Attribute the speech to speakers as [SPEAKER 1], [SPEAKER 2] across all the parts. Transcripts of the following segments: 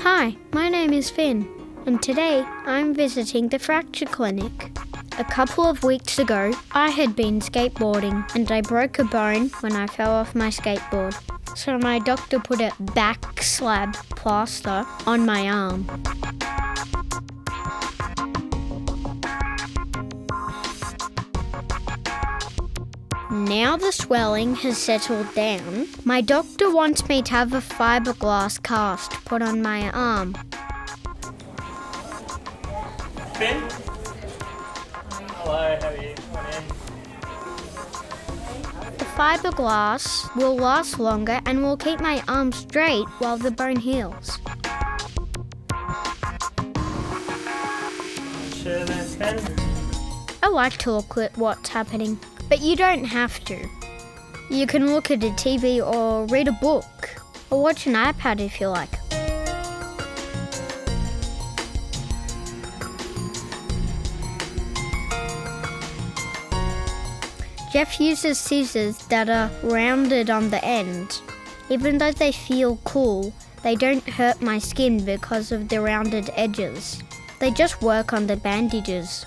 [SPEAKER 1] Hi, my name is Finn, and today I'm visiting the fracture clinic. A couple of weeks ago, I had been skateboarding and I broke a bone when I fell off my skateboard. So my doctor put a back slab plaster on my arm. Now the swelling has settled down, my doctor wants me to have a fiberglass cast put on my arm.
[SPEAKER 2] Finn? Hello, how are you? Come on in.
[SPEAKER 1] The fiberglass will last longer and will keep my arm straight while the bone heals.
[SPEAKER 2] Sure there, Finn?
[SPEAKER 1] I like to look at what's happening, but you don't have to. You can look at a TV or read a book, or watch an iPad if you like. Jeff uses scissors that are rounded on the end. Even though they feel cool, they don't hurt my skin because of the rounded edges. They just work on the bandages.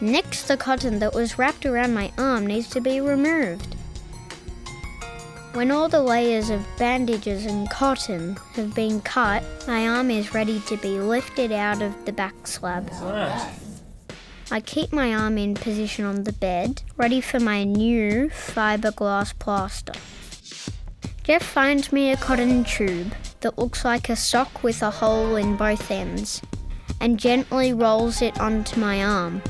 [SPEAKER 1] Next, the cotton that was wrapped around my arm needs to be removed. When all the layers of bandages and cotton have been cut, my arm is ready to be lifted out of the back slab.
[SPEAKER 2] Right.
[SPEAKER 1] I keep my arm in position on the bed, ready for my new fiberglass plaster. Jeff finds me a cotton tube that looks like a sock with a hole in both ends, and gently rolls it onto my arm.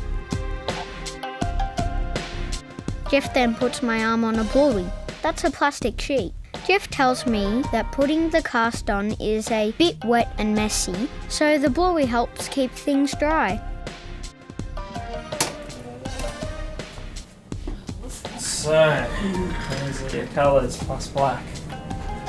[SPEAKER 1] Jeff then puts my arm on a bluey. That's a plastic sheet. Jeff tells me that putting the cast on is a bit wet and messy, so the bluey helps keep things dry.
[SPEAKER 2] So, those are your colours plus black.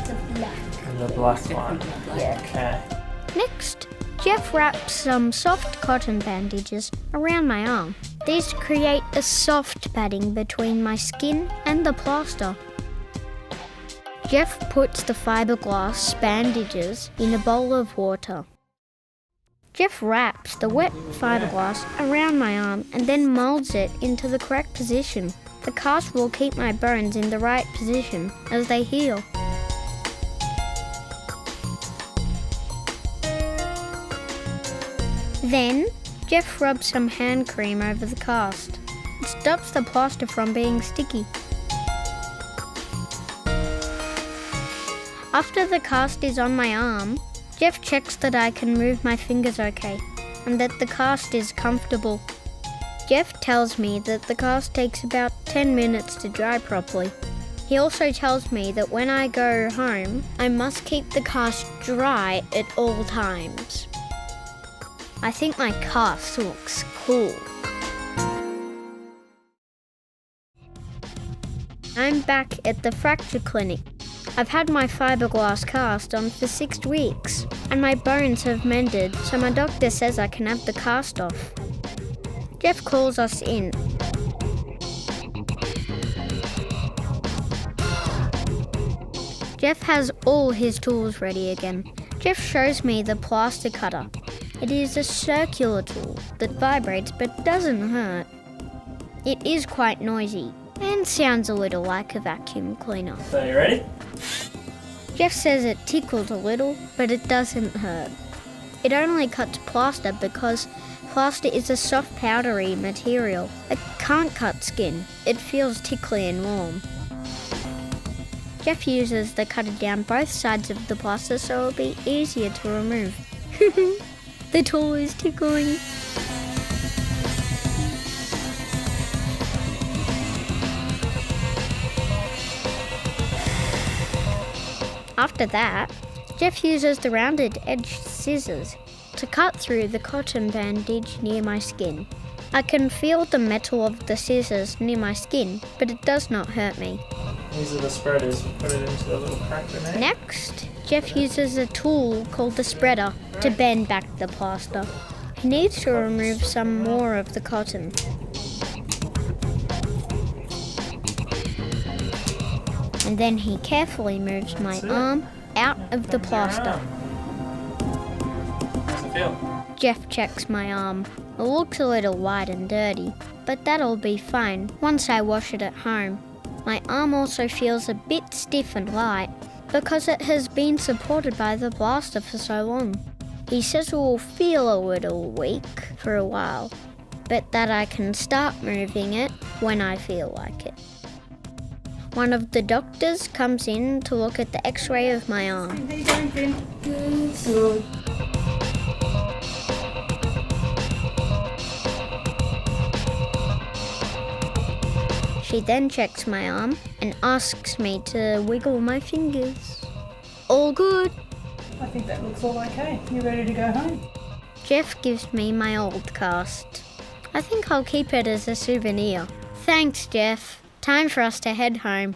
[SPEAKER 3] The black.
[SPEAKER 2] And the black one.
[SPEAKER 3] Yeah.
[SPEAKER 2] Okay.
[SPEAKER 1] Next, Jeff wraps some soft cotton bandages around my arm. These create a soft padding between my skin and the plaster. Jeff puts the fiberglass bandages in a bowl of water. Jeff wraps the wet fiberglass around my arm and then molds it into the correct position. The cast will keep my bones in the right position as they heal. Then, Jeff rubs some hand cream over the cast. It stops the plaster from being sticky. After the cast is on my arm, Jeff checks that I can move my fingers okay and that the cast is comfortable. Jeff tells me that the cast takes about 10 minutes to dry properly. He also tells me that when I go home, I must keep the cast dry at all times. I think my cast looks cool. I'm back at the fracture clinic. I've had my fiberglass cast on for 6 weeks, and my bones have mended, so my doctor says I can have the cast off. Jeff calls us in. Jeff has all his tools ready again. Jeff shows me the plaster cutter. It is a circular tool that vibrates but doesn't hurt. It is quite noisy and sounds a little like a vacuum cleaner.
[SPEAKER 2] So, you ready?
[SPEAKER 1] Jeff says it tickled a little, but it doesn't hurt. It only cuts plaster because plaster is a soft powdery material. It can't cut skin. It feels tickly and warm. Jeff uses the cutter down both sides of the plaster so it'll be easier to remove. The tool is tickling. After that, Jeff uses the rounded edged scissors to cut through the cotton bandage near my skin. I can feel the metal of the scissors near my skin, but it does not hurt me.
[SPEAKER 2] These are the spreaders. Put it into the little crack there.
[SPEAKER 1] Next, Jeff uses a tool called the spreader to bend back the plaster. He needs to remove some more of the cotton. And then he carefully moves my arm out of the plaster.
[SPEAKER 2] How's it feel?
[SPEAKER 1] Jeff checks my arm. It looks a little white and dirty, but that'll be fine once I wash it at home. My arm also feels a bit stiff and light because it has been supported by the plaster for so long. He says it will feel a little weak for a while, but that I can start moving it when I feel like it. One of the doctors comes in to look at the x-ray of my arm.
[SPEAKER 3] How you going, Finn? Good.
[SPEAKER 1] She then checks my arm and asks me to wiggle my fingers. All good.
[SPEAKER 3] I think that looks all okay. You ready to go home?
[SPEAKER 1] Jeff gives me my old cast. I think I'll keep it as a souvenir. Thanks, Jeff. Time for us to head home.